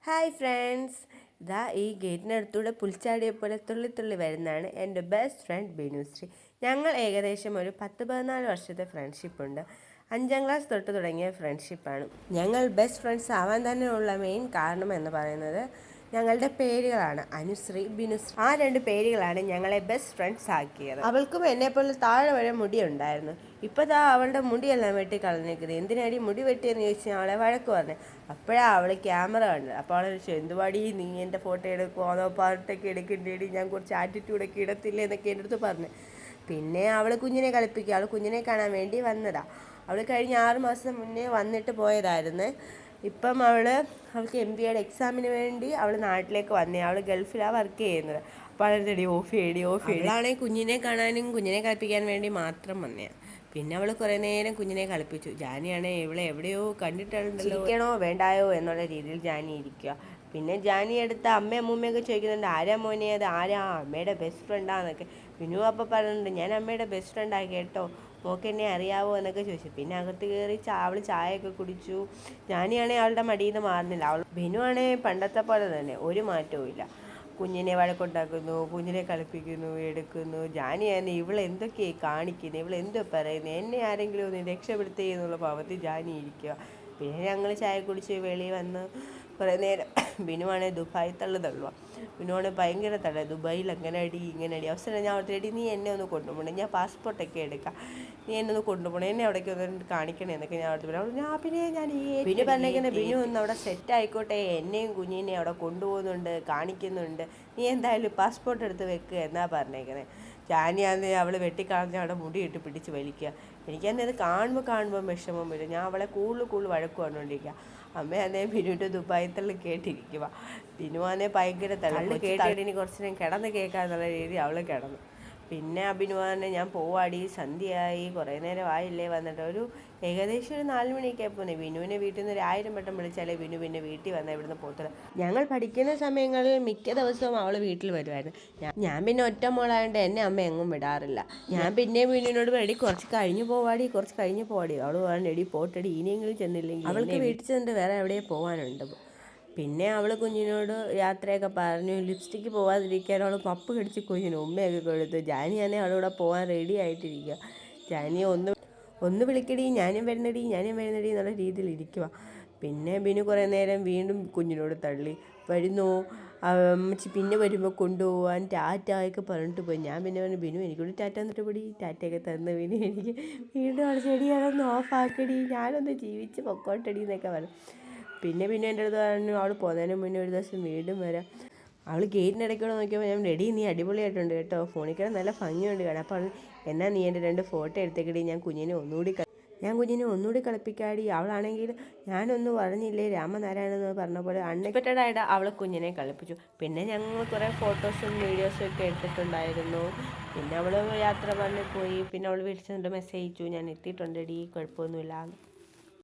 Hi friends, ഇതാ ഈ ഗേറ്റിനടുത്തൂടെ പുൽച്ചാടിയെ പോലെ തുള്ളി തുള്ളി വരുന്നതാണ് എൻ്റെ ബെസ്റ്റ് ഫ്രണ്ട് ബിനുശ്രീ. ഞങ്ങൾ ഏകദേശം ഒരു 10-14 വർഷത്തെ ഫ്രണ്ട്ഷിപ്പുണ്ട്. 5ാം ക്ലാസ് തൊട്ട് തുടങ്ങിയ ഫ്രണ്ട്ഷിപ്പാണ്. ഞങ്ങൾ ബെസ്റ്റ് ഫ്രണ്ട്സ് ആവാൻ തന്നെ ഉള്ള മെയിൻ കാരണം എന്ന് പറയുന്നത് ഞങ്ങളുടെ പേരുകളാണ്. അനുശ്രീ, ബിനുശ്രീ. ആ 2 പേരുകളാണ് ഞങ്ങളെ ബെസ്റ്റ് ഫ്രണ്ട്സ് ആക്കിയത്. അവൾക്കും എന്നെപ്പോലെ താഴെ വരെ മുടി ഉണ്ടായിരുന്നു. ഇപ്പോൾ അവളുടെ മുടിയെല്ലാം വെട്ടിക്കളഞ്ഞേക്കുന്നത്. എന്തിനാടി മുടി വെട്ടിയെന്ന് ചോദിച്ചാൽ അവളെ വഴക്ക് പറഞ്ഞു. അപ്പോഴാണ് അവൾ ക്യാമറ കണ്ടത്. അപ്പോൾ അവൾ ചോദിച്ചു, എന്തുവാടി നീ എൻ്റെ ഫോട്ടോ എടുക്കുവാണോ, പാട്ടൊക്കെ എടുക്കണ്ടേടി, ഞാൻ കുറച്ച് ആറ്റിറ്റ്യൂഡൊക്കെ ഇടത്തില്ലേ എന്നൊക്കെ എൻ്റെ അടുത്ത് പറഞ്ഞു. പിന്നെ അവൾ കുഞ്ഞിനെ കളിപ്പിക്കുക, അവൾ കുഞ്ഞിനെ കാണാൻ വേണ്ടി വന്നതാണ്. അവൾ കഴിഞ്ഞ 6 മാസം മുന്നേ വന്നിട്ട് പോയതായിരുന്നു. ഇപ്പം അവൾക്ക് MBAയുടെ എക്സാമിന് വേണ്ടി അവൾ നാട്ടിലേക്ക് വന്നേ. അവൾ ഗൾഫിലാണ് വർക്ക് ചെയ്യുന്നത്. അപ്പോൾ അവളെടി ഓഫ് ചെയ്യടി. അവളാണെങ്കിൽ കുഞ്ഞിനെ കാണാനും കുഞ്ഞിനെ കളിപ്പിക്കാൻ വേണ്ടി മാത്രം വന്നേ. പിന്നെ അവൾ കുറേ നേരം കുഞ്ഞിനെ കളിപ്പിച്ചു. ജാനിയാണേ ഇവളെ എവിടെയോ കണ്ടിട്ടുണ്ടല്ലോ, ഇരിക്കണോ വേണ്ടായോ എന്നുള്ള രീതിയിൽ ജാനി ഇരിക്കുക. പിന്നെ ജാനി എടുത്ത അമ്മയും അമ്മൂമ്മയൊക്കെ ചോദിക്കുന്നുണ്ട്, ആരാ മോനെ അത്, ആരാ, അമ്മയുടെ ബെസ്റ്റ് ഫ്രണ്ടാന്നൊക്കെ. ബിനു അപ്പോൾ പറയുന്നുണ്ട്, ഞാൻ അമ്മയുടെ ബെസ്റ്റ് ഫ്രണ്ടാണ് കേട്ടോ, മോക്ക് എന്നെ അറിയാവോ എന്നൊക്കെ ചോദിച്ചു. പിന്നെ അകത്ത് കയറി അവൾ ചായയൊക്കെ കുടിച്ചു. ജാനിയാണെങ്കിൽ അവളുടെ മടിയിൽ നിന്ന് മാറുന്നില്ല. ബിനു ആണെങ്കിൽ പണ്ടത്തെ പോലെ തന്നെ ഒരു മാറ്റവും ഇല്ല. കുഞ്ഞിനെ വഴക്കുണ്ടാക്കുന്നു, കുഞ്ഞിനെ കളിപ്പിക്കുന്നു, എടുക്കുന്നു. ജാനിയാണ് ഇവളെന്തൊക്കെയായി കാണിക്കുന്നത്, ഇവളെന്തോ പറയുന്നത്, എന്നെ ആരെങ്കിലും ഒന്ന് രക്ഷപ്പെടുത്തുക എന്നുള്ള ഭാവത്തിൽ ജാനി ഇരിക്കുക. പിന്നെ ഞങ്ങൾ ചായ കുടിച്ച് വെളിയിൽ വന്ന് കുറേ നേരം. ബിനുവാണെങ്കിൽ ദുബായി തള്ളുക. ബിനുവാണെങ്കിൽ ഭയങ്കര തള്ള, ദുബായിൽ അങ്ങനെ അടി ഇങ്ങനെ അടി. അവസരം ഞാൻ അവിടുത്തെ നീ എന്നെ ഒന്ന് കൊണ്ടുപോകണം, ഞാൻ പാസ്പോർട്ടൊക്കെ എടുക്കാം, നീ എന്നെ ഒന്ന് കൊണ്ടുപോകണം, എന്നെ അവിടേക്ക് ഒന്ന് കാണിക്കണേ എന്നൊക്കെ ഞാൻ അവിടുത്തെ ഞാൻ ബിനു പറഞ്ഞേക്കുന്നത്, ബിനു ഒന്ന് അവിടെ സെറ്റ് ആയിക്കോട്ടെ, എന്നെയും കുഞ്ഞിനെയും അവിടെ കൊണ്ടുപോകുന്നുണ്ട്, കാണിക്കുന്നുണ്ട്, നീ എന്തായാലും പാസ്പോർട്ട് എടുത്ത് വെക്കുക എന്നാ പറഞ്ഞേക്കുന്നത്. ജാനിയാന്ന് അവൾ വെട്ടിക്കളഞ്ഞ് അവിടെ മുടിയിട്ട് പിടിച്ച് വലിക്കുക. എനിക്കന്നെ അത് കാണുമ്പോൾ വിഷമം വരും. ഞാൻ അവളെ കൂടുതൽ വഴക്ക് പറഞ്ഞുകൊണ്ടിരിക്കുക. അമ്മയാന്നേ ബിനുവിൻ്റെ ദുബായി തള്ളി കേട്ടിരിക്കുക. ബിനുവാന്നെ ഭയങ്കര തള്ളി കേട്ടിട്ട് ഇനി കുറച്ച് നേരം കിടന്ന് കേൾക്കാന്നുള്ള രീതി അവൾ കിടന്നു. പിന്നെ ബിനുവാന്നെ ഞാൻ പോവാടി, സന്ധ്യയായി, കുറേ നേരം ആയില്ലേ വന്നിട്ട്. ഏകദേശം ഒരു 4 മണിയൊക്കെ ആയപ്പോൾ ബിനുവിനെ വീട്ടിൽ നിന്ന് 1000 വട്ടം വിളിച്ചാലേ ബിനു പിന്നെ വീട്ടിൽ വന്നാൽ ഇവിടുന്ന് പോകത്തില്ല. ഞങ്ങൾ പഠിക്കുന്ന സമയങ്ങളിൽ മിക്ക ദിവസവും അവൾ വീട്ടിൽ വരുമായിരുന്നു. ഞാൻ പിന്നെ ഒറ്റ മോളായതുകൊണ്ട് എന്നെ അമ്മ എങ്ങും വിടാറില്ല. ഞാൻ പിന്നെ ബിനുവിനോട് വേണ്ടി കുറച്ച് കഴിഞ്ഞ് പോവാടി. അവൾ പറഞ്ഞു, എടി പോട്ടടി, ഇനിയെങ്കിലും ചെന്നില്ലെങ്കിൽ അവൾക്ക് വീട്ടിൽ ചെന്നിട്ട് വേറെ എവിടെയും പോകാനുണ്ട്. പിന്നെ അവൾ കുഞ്ഞിനോട് യാത്രയൊക്കെ പറഞ്ഞു. ലിപ്സ്റ്റിക്ക് പോകാതിരിക്കാൻ അവൾ പപ്പ് കടിച്ച് കുഞ്ഞിന് ഉമ്മയൊക്കെ കൊടുത്തു. ജാനിയാണെങ്കിൽ അവളിവിടെ പോകാൻ റെഡി ആയിട്ടിരിക്കുക. ജാനിയെ ഒന്ന് വിളിക്കടി, ഞാനും വരുന്നടി എന്നുള്ള രീതിയിൽ ഇരിക്കുക. പിന്നെ ബിനു കുറേ നേരം വീണ്ടും കുഞ്ഞിനോട് തള്ളി, വരുന്നോ അമ്മച്ചി പിന്നെ വരുമ്പോൾ കൊണ്ടുപോകാൻ, ടാറ്റയൊക്കെ പറഞ്ഞിട്ട് പോയി. ഞാൻ പിന്നെ പറഞ്ഞു, ബിനു എനിക്കൂടി ടാറ്റ എന്നിട്ട് പൊടി, ടാറ്റയൊക്കെ തന്നു. പിന്നെ എനിക്ക് വീണ്ടും അവൾ ചെടിയാണൊന്ന് ഓഫാക്കടി, ഞാനൊന്ന് ജീവിച്ച് പൊക്കോട്ടടി എന്നൊക്കെ പറഞ്ഞു. പിന്നെ എൻ്റെ അടുത്ത് പറഞ്ഞു, അവൾ പോകുന്നതിന് മുന്നേ ഒരു ദിവസം വീണ്ടും വരാം. അവൾ ഗേറ്റിനിടയ്ക്കൂടെ നോക്കിയപ്പോൾ ഞാൻ, റെഡി നീ അടിപൊളിയായിട്ടുണ്ട് കേട്ടോ, ഫോണിൽ കൂടെ നല്ല ഭംഗിയുണ്ട് കാണാം. അപ്പോൾ എന്നാൽ നീ എൻ്റെ 2 ഫോട്ടോ എടുത്തേക്കടി, ഞാൻ കുഞ്ഞിനെ ഒന്നുകൂടി കളിപ്പിക്കാടി. അവളാണെങ്കിൽ ഞാനൊന്നും പറഞ്ഞില്ലേ രാമനാരായണൻ എന്ന് പറഞ്ഞ പോലെ അൺഎക്സ്പെക്റ്റഡായിട്ട് അവൾ കുഞ്ഞിനെ കളിപ്പിച്ചു. പിന്നെ ഞങ്ങൾ കുറേ ഫോട്ടോസും വീഡിയോസും ഒക്കെ എടുത്തിട്ടുണ്ടായിരുന്നു. പിന്നെ അവൾ യാത്ര പറഞ്ഞ് പോയി. പിന്നെ അവൾ വീട്ടിൽ ചെന്നിട്ട് മെസ്സേജ് അയച്ചു, ഞാൻ എത്തിയിട്ടുണ്ടെടി, കുഴപ്പമൊന്നുമില്ല.